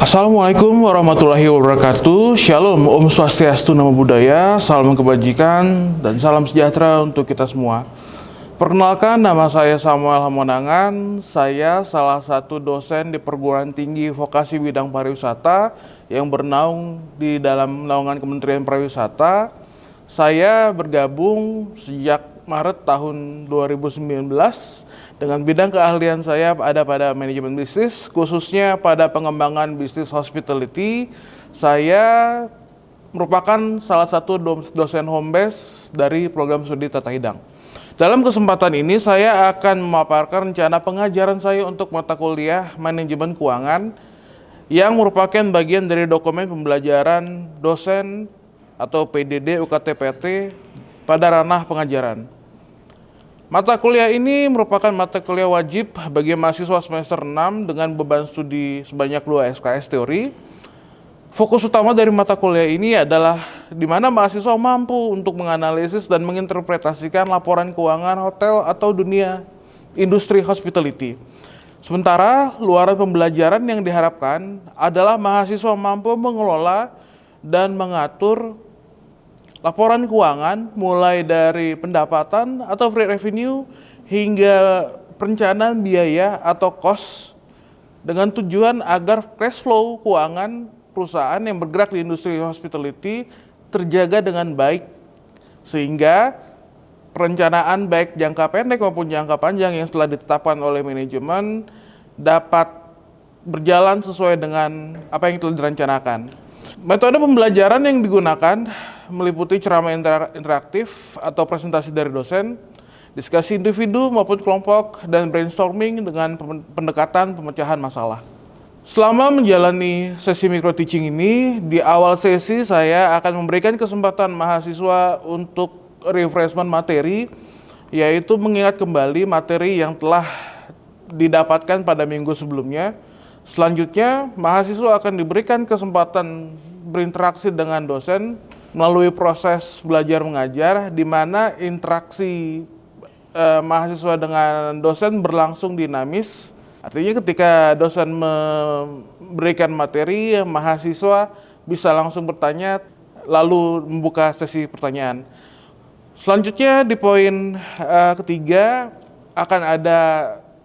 Assalamualaikum warahmatullahi wabarakatuh. Shalom, Om Swastiastu, Namo Buddhaya, salam kebajikan dan salam sejahtera untuk kita semua. Perkenalkan, nama saya Samuel Hamonangan. Saya salah satu dosen di perguruan tinggi vokasi bidang pariwisata yang bernaung di dalam naungan Kementerian Pariwisata. Saya bergabung sejak Maret tahun 2019 dengan bidang keahlian saya ada pada manajemen bisnis, khususnya pada pengembangan bisnis hospitality. Saya merupakan salah satu dosen home base dari program studi Tata Hidang. Dalam kesempatan ini saya akan memaparkan rencana pengajaran saya untuk mata kuliah manajemen keuangan yang merupakan bagian dari dokumen pembelajaran dosen atau PDD UKT-PT pada ranah pengajaran. Mata kuliah ini merupakan mata kuliah wajib bagi mahasiswa semester 6 dengan beban studi sebanyak 2 SKS teori. Fokus utama dari mata kuliah ini adalah di mana mahasiswa mampu untuk menganalisis dan menginterpretasikan laporan keuangan hotel atau dunia industri hospitality. Sementara luaran pembelajaran yang diharapkan adalah mahasiswa mampu mengelola dan mengatur laporan keuangan mulai dari pendapatan atau free revenue hingga perencanaan biaya atau cost dengan tujuan agar cash flow keuangan perusahaan yang bergerak di industri hospitality terjaga dengan baik sehingga perencanaan baik jangka pendek maupun jangka panjang yang telah ditetapkan oleh manajemen dapat berjalan sesuai dengan apa yang telah direncanakan. Metode pembelajaran yang digunakan meliputi ceramah interaktif atau presentasi dari dosen, diskusi individu maupun kelompok, dan brainstorming dengan pendekatan pemecahan masalah. Selama menjalani sesi micro teaching ini, di awal sesi saya akan memberikan kesempatan mahasiswa untuk refreshment materi, yaitu mengingat kembali materi yang telah didapatkan pada minggu sebelumnya. Selanjutnya, mahasiswa akan diberikan kesempatan berinteraksi dengan dosen melalui proses belajar mengajar, di mana interaksi mahasiswa dengan dosen berlangsung dinamis. Artinya ketika dosen memberikan materi, mahasiswa bisa langsung bertanya, lalu membuka sesi pertanyaan. Selanjutnya di poin ketiga akan ada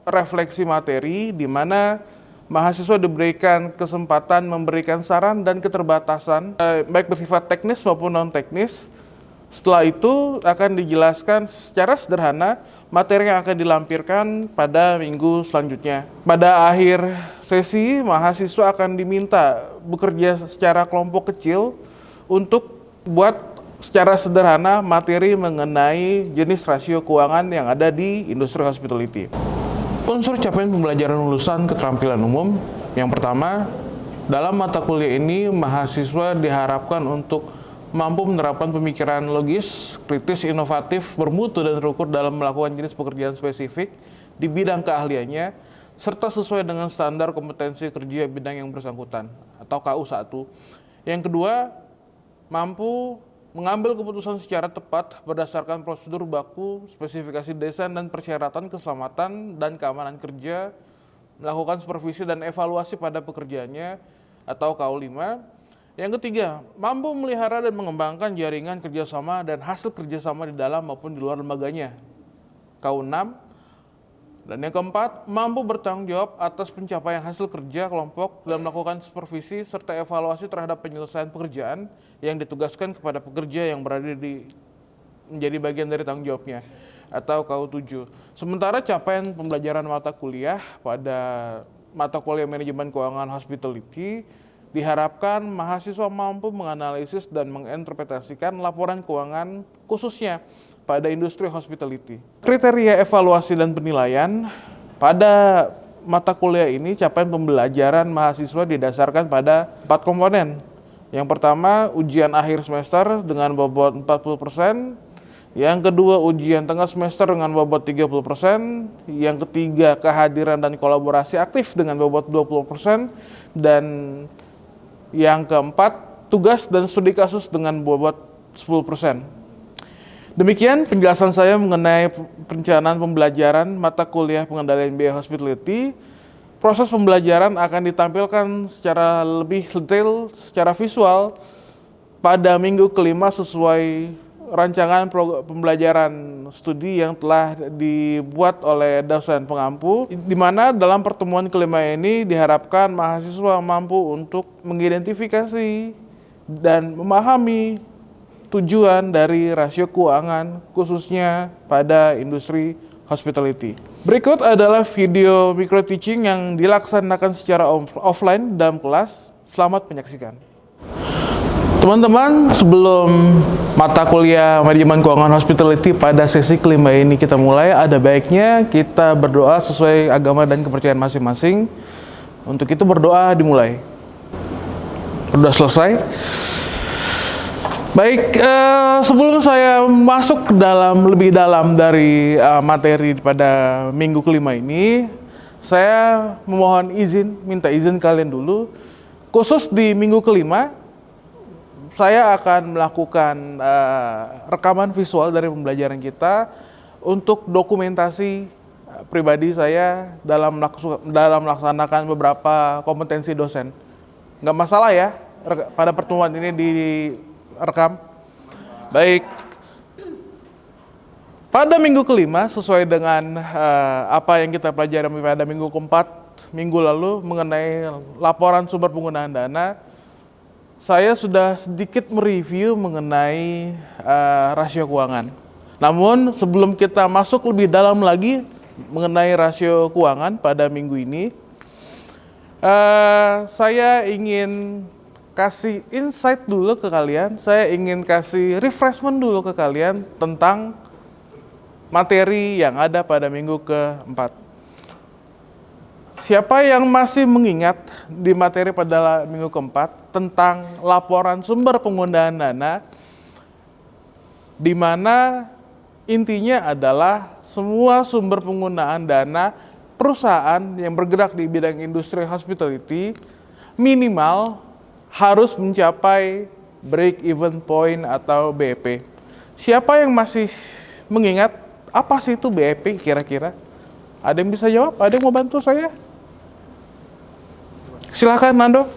refleksi materi, di mana mahasiswa diberikan kesempatan memberikan saran dan keterbatasan baik bersifat teknis maupun non-teknis. Setelah itu akan dijelaskan secara sederhana materi yang akan dilampirkan pada minggu selanjutnya. Pada akhir sesi, mahasiswa akan diminta bekerja secara kelompok kecil untuk buat secara sederhana materi mengenai jenis rasio keuangan yang ada di industri hospitality. Unsur capaian pembelajaran lulusan keterampilan umum. Yang pertama, dalam mata kuliah ini mahasiswa diharapkan untuk mampu menerapkan pemikiran logis, kritis, inovatif, bermutu dan terukur dalam melakukan jenis pekerjaan spesifik di bidang keahliannya, serta sesuai dengan standar kompetensi kerja bidang yang bersangkutan atau KU1. Yang kedua, mampu mengambil keputusan secara tepat berdasarkan prosedur baku, spesifikasi desain dan persyaratan keselamatan dan keamanan kerja, melakukan supervisi dan evaluasi pada pekerjaannya atau KU5. Yang ketiga, mampu melihara dan mengembangkan jaringan kerjasama dan hasil kerjasama di dalam maupun di luar lembaganya, KU6. Dan yang keempat, mampu bertanggung jawab atas pencapaian hasil kerja kelompok dan melakukan supervisi serta evaluasi terhadap penyelesaian pekerjaan yang ditugaskan kepada pekerja yang berada menjadi bagian dari tanggung jawabnya atau KU7. Sementara capaian pembelajaran mata kuliah pada mata kuliah manajemen keuangan hospitality diharapkan mahasiswa mampu menganalisis dan menginterpretasikan laporan keuangan khususnya pada industri hospitality. Kriteria evaluasi dan penilaian pada mata kuliah ini, capaian pembelajaran mahasiswa didasarkan pada 4 komponen. Yang pertama, ujian akhir semester dengan bobot 40%. Yang kedua, ujian tengah semester dengan bobot 30%. Yang ketiga, kehadiran dan kolaborasi aktif dengan bobot 20%. Dan yang keempat, tugas dan studi kasus dengan bobot 10%. Demikian penjelasan saya mengenai perencanaan pembelajaran mata kuliah pengendalian biaya hospitality. proses pembelajaran akan ditampilkan secara lebih detail, secara visual pada minggu kelima sesuai rancangan pembelajaran studi yang telah dibuat oleh dosen pengampu, di mana dalam pertemuan kelima ini diharapkan mahasiswa mampu untuk mengidentifikasi dan memahami tujuan dari rasio keuangan khususnya pada industri hospitality. Berikut adalah video micro teaching yang dilaksanakan secara offline dalam kelas. Selamat menyaksikan. Teman-teman, sebelum mata kuliah manajemen keuangan hospitality pada sesi kelima ini kita mulai, ada baiknya kita berdoa sesuai agama dan kepercayaan masing-masing. Untuk itu berdoa dimulai. Sudah selesai. Baik, sebelum saya masuk lebih dalam dari materi pada minggu kelima ini, saya minta izin kalian dulu. Khusus di minggu kelima, saya akan melakukan rekaman visual dari pembelajaran kita untuk dokumentasi pribadi saya dalam melaksanakan beberapa kompetensi dosen. Nggak masalah ya, pada pertemuan ini direkam. Baik. Pada minggu kelima, sesuai dengan apa yang kita pelajari pada minggu keempat, minggu lalu mengenai laporan sumber penggunaan dana, saya sudah sedikit mereview mengenai rasio keuangan. Namun sebelum kita masuk lebih dalam lagi mengenai rasio keuangan pada minggu ini, saya ingin kasih insight dulu ke kalian, saya ingin kasih refreshment dulu ke kalian tentang materi yang ada pada minggu keempat. Siapa yang masih mengingat di materi pada minggu keempat tentang laporan sumber penggunaan dana, di mana intinya adalah semua sumber penggunaan dana perusahaan yang bergerak di bidang industri hospitality minimal harus mencapai break even point atau BEP. Siapa yang masih mengingat apa sih itu BEP kira-kira? Ada yang bisa jawab? Ada yang mau bantu saya? Silakan Nando.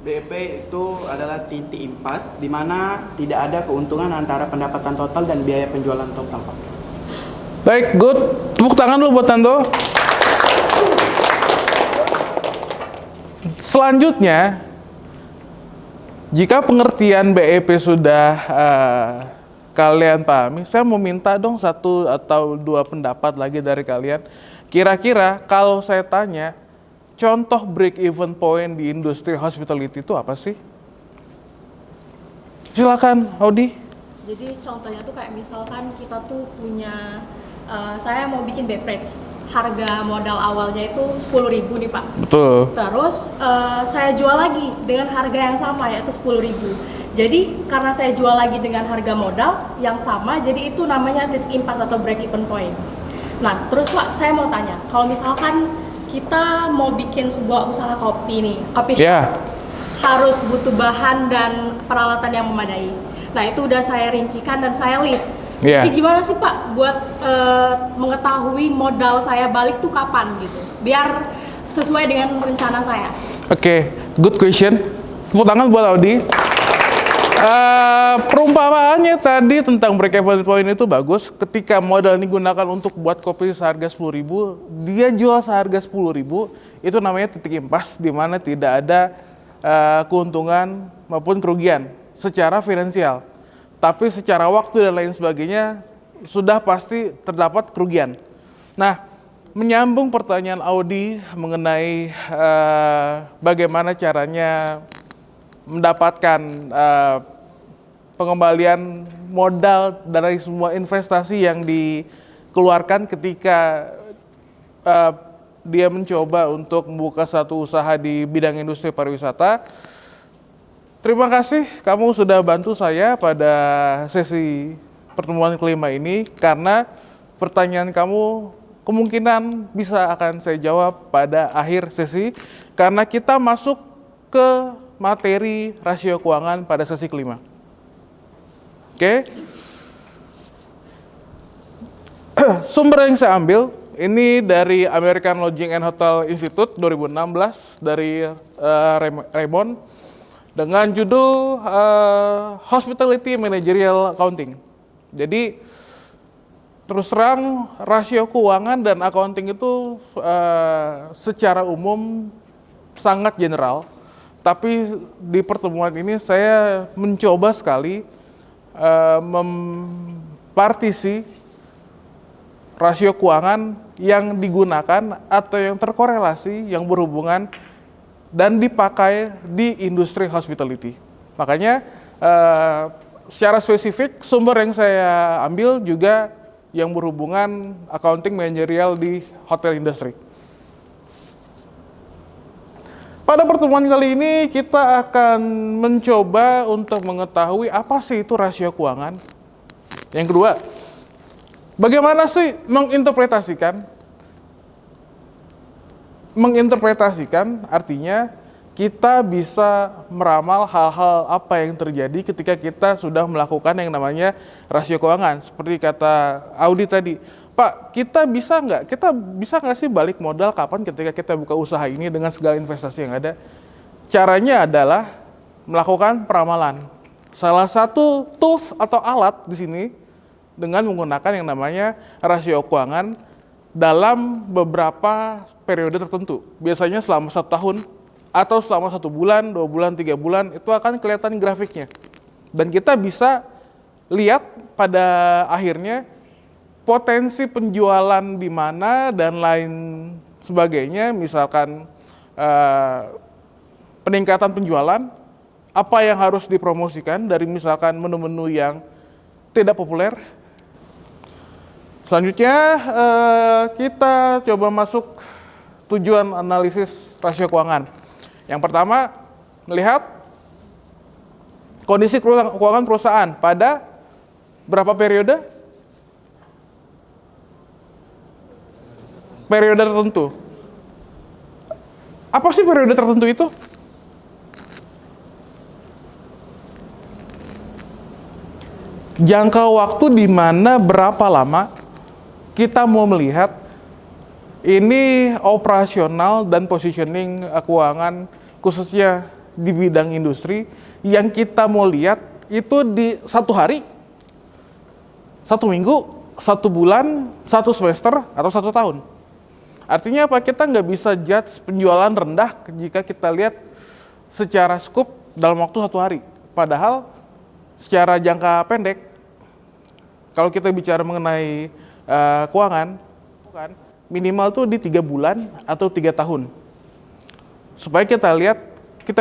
BEP itu adalah titik impas di mana tidak ada keuntungan antara pendapatan total dan biaya penjualan total, Pak. Baik, good. Tepuk tangan dulu buat Nando. Selanjutnya, jika pengertian BEP sudah kalian pahami, saya mau minta dong 1 atau 2 pendapat lagi dari kalian. Kira-kira kalau saya tanya, contoh break even point di industri hospitality itu apa sih? Silakan, Audi. Jadi contohnya tuh kayak misalkan kita tuh punya, saya mau bikin beverage, harga modal awalnya itu 10.000 nih Pak. Betul. Terus saya jual lagi dengan harga yang sama yaitu 10.000. Jadi karena saya jual lagi dengan harga modal yang sama, jadi itu namanya titik impas atau break even point. Nah terus Pak, saya mau tanya, kalau misalkan kita mau bikin sebuah usaha kopi nih, kopi shop, harus butuh bahan dan peralatan yang memadai. Nah itu udah saya rincikan dan saya list. Jadi gimana sih Pak buat mengetahui modal saya balik tuh kapan gitu, biar sesuai dengan rencana saya. Oke, good question. Tepuk tangan buat Audi. Perumpamaannya tadi tentang break even point itu bagus. Ketika modal ini digunakan untuk buat kopi seharga 10.000, dia jual seharga 10.000, itu namanya titik impas, di mana tidak ada keuntungan maupun kerugian secara finansial. Tapi secara waktu dan lain sebagainya sudah pasti terdapat kerugian. Nah, menyambung pertanyaan Audi mengenai bagaimana caranya mendapatkan pengembalian modal dari semua investasi yang dikeluarkan ketika dia mencoba untuk membuka satu usaha di bidang industri pariwisata. Terima kasih kamu sudah bantu saya pada sesi pertemuan kelima ini, karena pertanyaan kamu kemungkinan bisa akan saya jawab pada akhir sesi, karena kita masuk ke materi rasio keuangan pada sesi kelima. Oke. Sumber yang saya ambil Ini dari American Lodging and Hotel Institute 2016 dari Raymond dengan judul Hospitality Managerial Accounting. Jadi terus terang rasio keuangan dan accounting itu secara umum sangat general. Tapi di pertemuan ini saya mencoba sekali mempartisi rasio keuangan yang digunakan atau yang terkorelasi, yang berhubungan dan dipakai di industri hospitality. Makanya secara spesifik sumber yang saya ambil juga yang berhubungan accounting managerial di hotel industry. Pada pertemuan kali ini kita akan mencoba untuk mengetahui apa sih itu rasio keuangan. Yang kedua, bagaimana sih menginterpretasikan? Menginterpretasikan artinya kita bisa meramal hal-hal apa yang terjadi ketika kita sudah melakukan yang namanya rasio keuangan. Seperti kata Audi tadi, Pak, kita bisa nggak sih balik modal kapan ketika kita buka usaha ini dengan segala investasi yang ada? Caranya adalah melakukan peramalan. Salah satu tools atau alat di sini dengan menggunakan yang namanya rasio keuangan dalam beberapa periode tertentu. Biasanya selama 1 tahun atau selama 1 bulan, 2 bulan, 3 bulan, itu akan kelihatan grafiknya. Dan kita bisa lihat pada akhirnya potensi penjualan di mana dan lain sebagainya, misalkan peningkatan penjualan, apa yang harus dipromosikan dari misalkan menu-menu yang tidak populer. Selanjutnya kita coba masuk tujuan analisis rasio keuangan. Yang pertama, melihat kondisi keuangan perusahaan pada berapa periode? Periode tertentu. Apa sih periode tertentu itu? Jangka waktu di mana berapa lama kita mau melihat ini operasional dan positioning keuangan khususnya di bidang industri yang kita mau lihat itu di 1 hari, 1 minggu, 1 bulan, 1 semester, atau 1 tahun. Artinya apa? Kita nggak bisa judge penjualan rendah jika kita lihat secara skup dalam waktu 1 hari. Padahal secara jangka pendek, kalau kita bicara mengenai keuangan, minimal tuh di 3 bulan atau 3 tahun. Supaya kita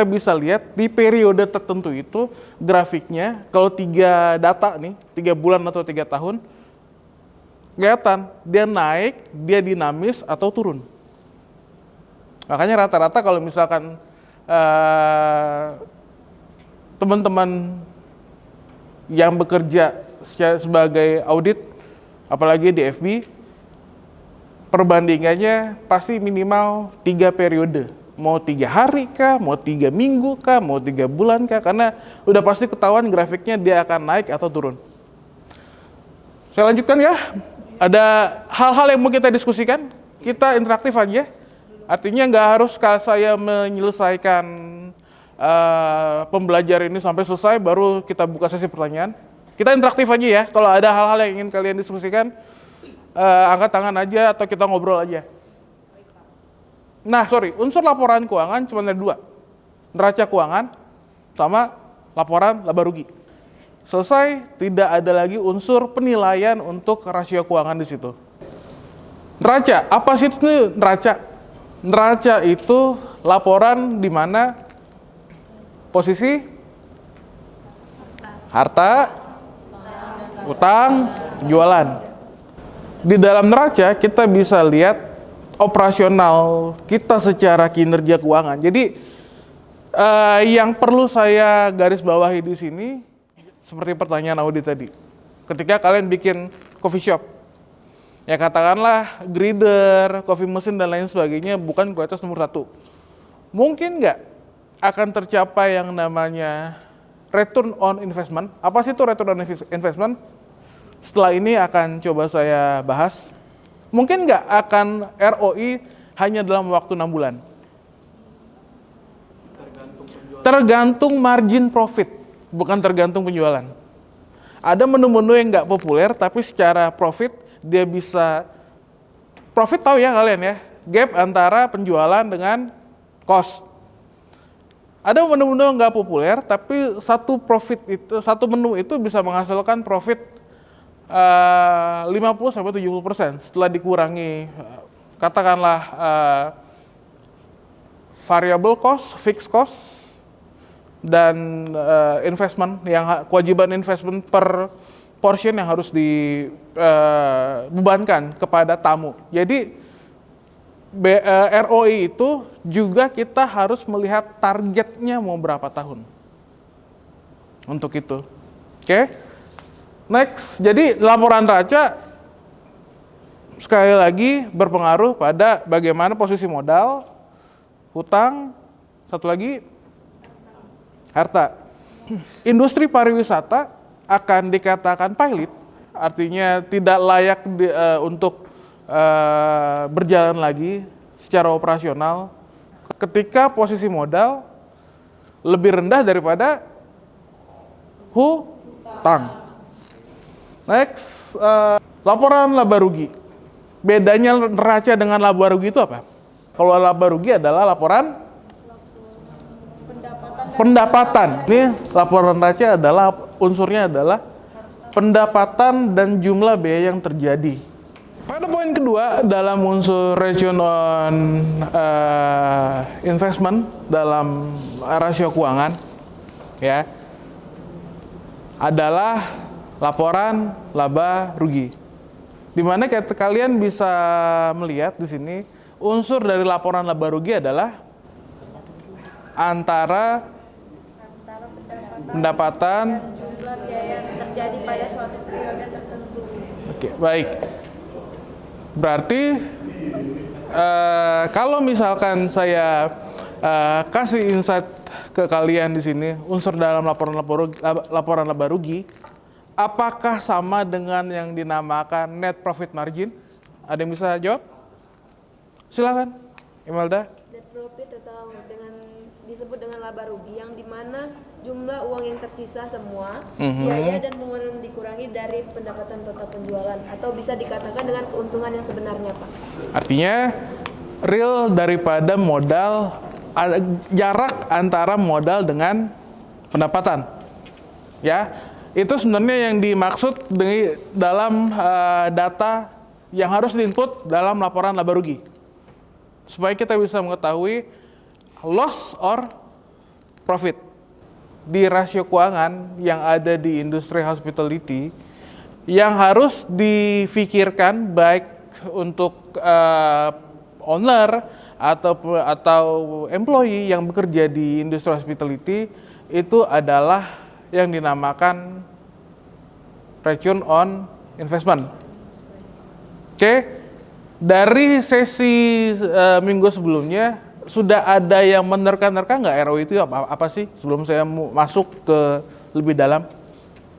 bisa lihat di periode tertentu itu grafiknya, kalau 3 data nih, 3 bulan atau 3 tahun, kelihatan dia naik, dia dinamis atau turun. Makanya rata-rata kalau misalkan teman-teman yang bekerja sebagai audit, apalagi di FB, perbandingannya pasti minimal 3 periode. Mau 3 hari kah, mau 3 minggu kah, mau 3 bulan kah, karena udah pasti ketahuan grafiknya dia akan naik atau turun. Saya lanjutkan ya. Ada hal-hal yang mau kita diskusikan, kita interaktif aja. Artinya nggak harus saya menyelesaikan pembelajaran ini sampai selesai baru kita buka sesi pertanyaan. Kita interaktif aja ya. Kalau ada hal-hal yang ingin kalian diskusikan, angkat tangan aja atau kita ngobrol aja. Nah, unsur laporan keuangan cuma ada 2. Neraca keuangan sama laporan laba rugi. Selesai, tidak ada lagi unsur penilaian untuk rasio keuangan di situ. Neraca, apa sih itu neraca? Neraca itu laporan di mana posisi harta, utang, jualan. Di dalam neraca kita bisa lihat operasional kita secara kinerja keuangan. Jadi yang perlu saya garis bawahi di sini seperti pertanyaan Audi tadi. Ketika kalian bikin coffee shop, ya katakanlah grinder, coffee mesin dan lain sebagainya bukan kualitas nomor 1. Mungkin nggak akan tercapai yang namanya return on investment. Apa sih itu return on investment? Setelah ini akan coba saya bahas. Mungkin nggak akan ROI hanya dalam waktu 6 bulan. Tergantung margin profit, bukan tergantung penjualan. Ada menu-menu yang nggak populer, tapi secara profit dia bisa profit, tahu ya kalian ya, gap antara penjualan dengan cost. Ada menu-menu yang nggak populer, tapi satu menu itu bisa menghasilkan profit 50-70% setelah dikurangi katakanlah variable cost, fixed cost, dan investment, yang kewajiban investment per portion yang harus dibebankan kepada tamu. Jadi ROI itu juga kita harus melihat targetnya mau berapa tahun untuk itu. Oke. Next, jadi laporan neraca sekali lagi berpengaruh pada bagaimana posisi modal, hutang, satu lagi harta. Industri pariwisata akan dikatakan pilot, artinya tidak layak untuk berjalan lagi secara operasional ketika posisi modal lebih rendah daripada hutang. Next, laporan laba rugi. Bedanya neraca dengan laba rugi itu apa? Kalau laba rugi adalah laporan pendapatan. Ini laporan neraca adalah unsurnya adalah pendapatan dan jumlah biaya yang terjadi. Pada poin kedua dalam unsur return on investment dalam rasio keuangan ya adalah laporan laba rugi. Di mana kalian bisa melihat di sini unsur dari laporan laba rugi adalah antara pendapatan dan jumlah biaya yang terjadi pada suatu periode tertentu. Oke, baik. Berarti kalau misalkan saya kasih insight ke kalian di sini unsur dalam laporan laba rugi, apakah sama dengan yang dinamakan net profit margin? Ada yang bisa jawab? Silakan, Imelda. Net profit atau disebut dengan laba rugi yang dimana jumlah uang yang tersisa semua biaya dan pengeluaran dikurangi dari pendapatan total penjualan, atau bisa dikatakan dengan keuntungan yang sebenarnya, Pak. Artinya real daripada modal, jarak antara modal dengan pendapatan. Ya, itu sebenarnya yang dimaksud dalam data yang harus diinput dalam laporan laba rugi. Supaya kita bisa mengetahui loss or profit di rasio keuangan yang ada di industri hospitality yang harus difikirkan baik untuk owner atau employee yang bekerja di industri hospitality itu adalah yang dinamakan return on investment. Oke. Dari sesi minggu sebelumnya sudah ada yang menerka-nerka nggak ROI itu apa sih sebelum saya masuk ke lebih dalam?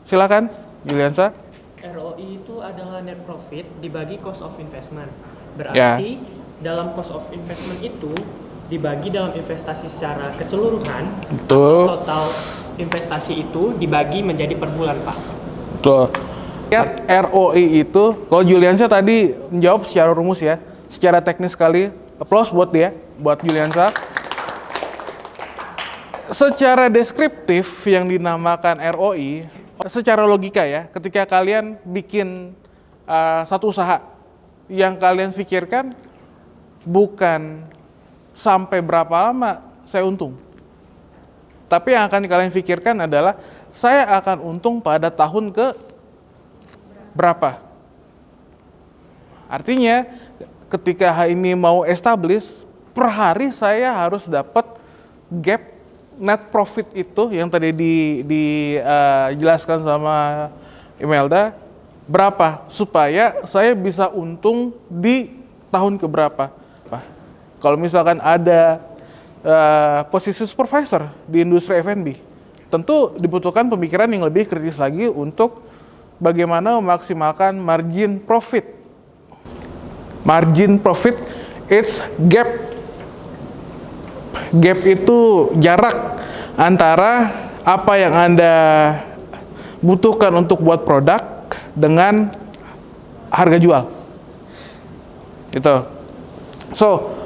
Silakan, Juliansa. ROI itu adalah net profit dibagi cost of investment. Berarti dalam cost of investment itu dibagi dalam investasi secara keseluruhan. Betul. Total investasi itu dibagi menjadi per bulan, Pak. Betul. Lihat ROI itu, kalau Juliansa tadi menjawab secara rumus ya, secara teknis sekali, applause buat dia, buat Juliansa. Secara deskriptif yang dinamakan ROI, secara logika ya, ketika kalian bikin satu usaha, yang kalian pikirkan bukan sampai berapa lama saya untung, tapi yang akan kalian pikirkan adalah saya akan untung pada tahun ke berapa. Artinya ketika ini mau establish, per hari saya harus dapat gap net profit itu yang tadi dijelaskan sama Imelda, berapa supaya saya bisa untung di tahun keberapa. Kalau misalkan ada posisi supervisor di industri F&B, tentu dibutuhkan pemikiran yang lebih kritis lagi untuk bagaimana memaksimalkan margin profit. Margin profit, it's gap. Gap itu jarak antara apa yang Anda butuhkan untuk buat produk dengan harga jual. Gitu. So,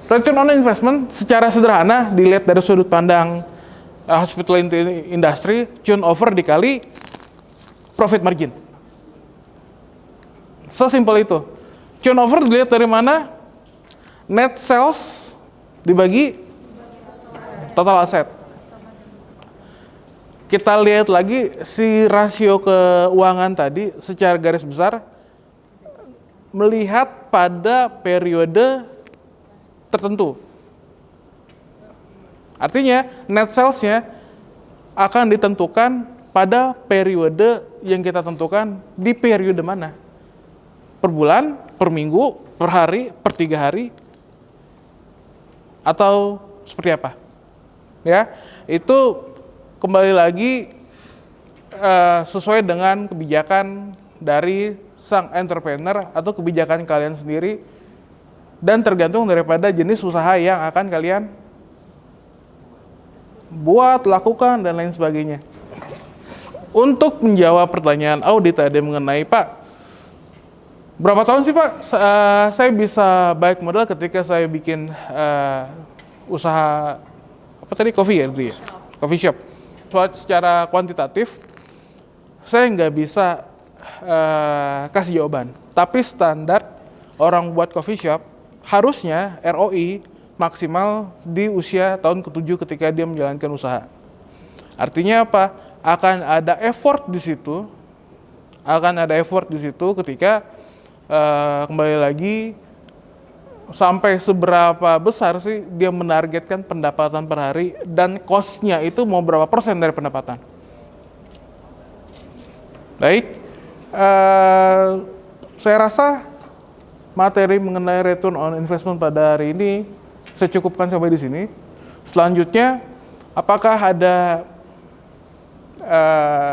return on investment secara sederhana dilihat dari sudut pandang hospitality industry, turnover dikali profit margin. Sesimpel itu. Turnover dilihat dari mana? Net sales dibagi total aset. Kita lihat lagi si rasio keuangan tadi secara garis besar melihat pada periode tertentu. Artinya net sales-nya akan ditentukan pada periode yang kita tentukan di periode mana. Per bulan, per minggu, per hari, per 3 hari, atau seperti apa. Ya, itu kembali lagi sesuai dengan kebijakan dari sang entrepreneur atau kebijakan kalian sendiri dan tergantung daripada jenis usaha yang akan kalian buat, lakukan, dan lain sebagainya. Untuk menjawab pertanyaan audit tadi mengenai, Pak, berapa tahun sih Pak saya bisa baik modal ketika saya bikin usaha apa tadi, coffee ya, coffee shop. Secara kuantitatif saya nggak bisa kasih jawaban, tapi standar orang buat coffee shop harusnya ROI maksimal di usia tahun ke-7 ketika dia menjalankan usaha. Artinya apa? Akan ada effort di situ, ketika kembali lagi sampai seberapa besar sih dia menargetkan pendapatan per hari dan cost-nya itu mau berapa persen dari pendapatan. Baik, saya rasa materi mengenai return on investment pada hari ini saya cukupkan sampai di sini. Selanjutnya, apakah ada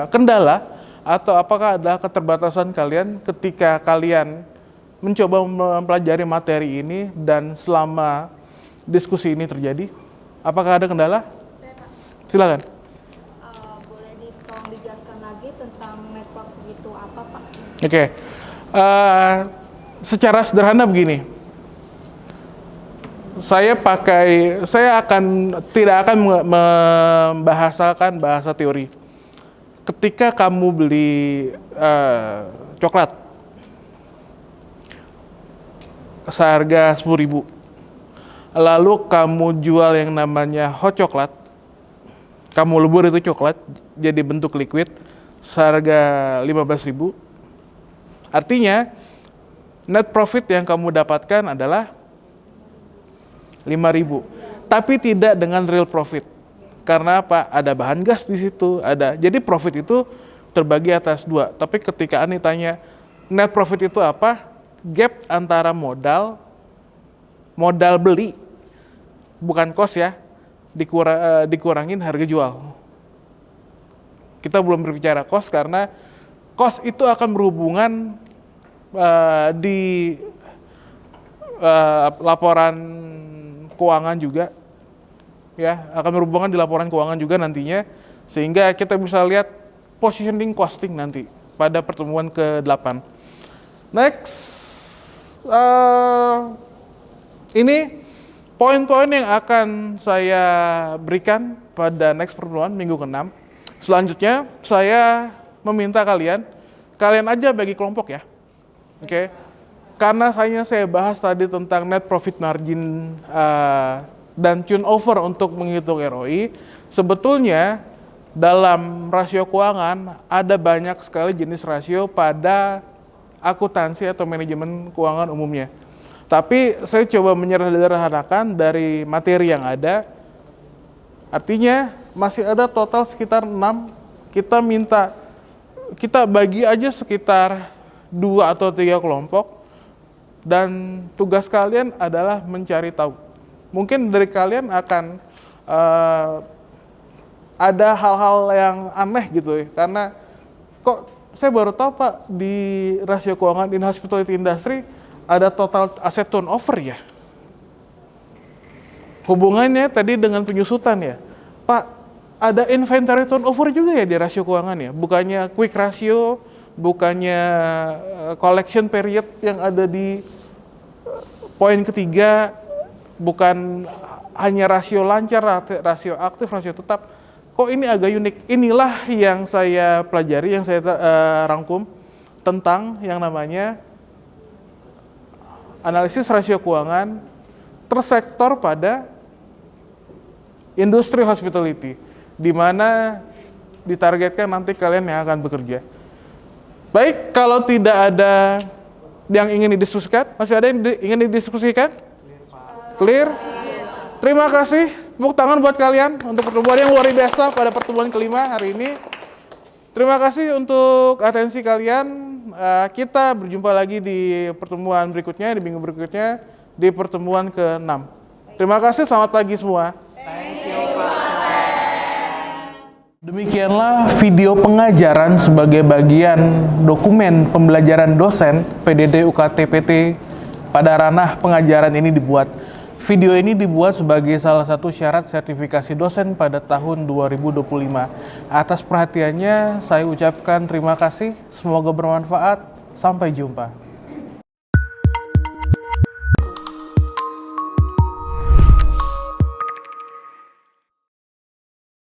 kendala atau apakah ada keterbatasan kalian ketika kalian mencoba mempelajari materi ini dan selama diskusi ini terjadi? Apakah ada kendala? Silakan. Boleh tolong dijelaskan lagi tentang net profit itu apa, Pak? Oke. Secara sederhana begini. Saya tidak akan membahasakan bahasa teori. Ketika kamu beli coklat seharga 10.000, lalu kamu jual yang namanya hot coklat, kamu lebur itu coklat jadi bentuk liquid seharga 15.000, artinya net profit yang kamu dapatkan adalah 5.000, tapi tidak dengan real profit. Karena apa? Ada bahan gas di situ, ada. Jadi profit itu terbagi atas 2. Tapi ketika Ani tanya net profit itu apa? Gap antara modal beli, bukan cost ya, dikurangin harga jual. Kita belum berbicara cost karena cost itu akan berhubungan di laporan keuangan juga, ya, akan berhubungan di laporan keuangan juga nantinya, sehingga kita bisa lihat positioning costing nanti pada pertemuan ke-8. Next, ini poin-poin yang akan saya berikan pada next pertemuan minggu ke-6. Selanjutnya saya meminta kalian aja bagi kelompok ya, oke? Karena saya bahas tadi tentang net profit margin dan turnover untuk menghitung ROI, sebetulnya dalam rasio keuangan ada banyak sekali jenis rasio pada akuntansi atau manajemen keuangan umumnya. Tapi saya coba menyederhanakan dari materi yang ada, artinya masih ada total sekitar 6, kita bagi aja sekitar 2 atau 3 kelompok, dan tugas kalian adalah mencari tahu. Mungkin dari kalian akan ada hal-hal yang aneh gitu ya, karena kok saya baru tahu Pak, di rasio keuangan in hospitality industry ada total asset turnover ya. Hubungannya tadi dengan penyusutan ya. Pak, ada inventory turnover juga ya di rasio keuangan ya? Bukannya quick ratio, bukannya collection period yang ada di poin ketiga, bukan hanya rasio lancar, rasio aktif, rasio tetap. Kok ini agak unik? Inilah yang saya pelajari, yang saya rangkum tentang yang namanya analisis rasio keuangan tersektor pada industri hospitality, di mana ditargetkan nanti kalian yang akan bekerja. Baik, kalau tidak ada yang ingin didiskusikan, masih ada yang ingin didiskusikan? Clear? Terima kasih, tepuk tangan buat kalian untuk pertemuan yang luar biasa pada pertemuan kelima hari ini. Terima kasih untuk atensi kalian. Kita berjumpa lagi di pertemuan berikutnya, di minggu berikutnya, di pertemuan ke-6. Terima kasih, selamat pagi semua. Demikianlah video pengajaran sebagai bagian dokumen pembelajaran dosen PDD UKT-PT pada ranah pengajaran ini dibuat. Video ini dibuat sebagai salah satu syarat sertifikasi dosen pada tahun 2025. Atas perhatiannya saya ucapkan terima kasih, semoga bermanfaat. Sampai jumpa.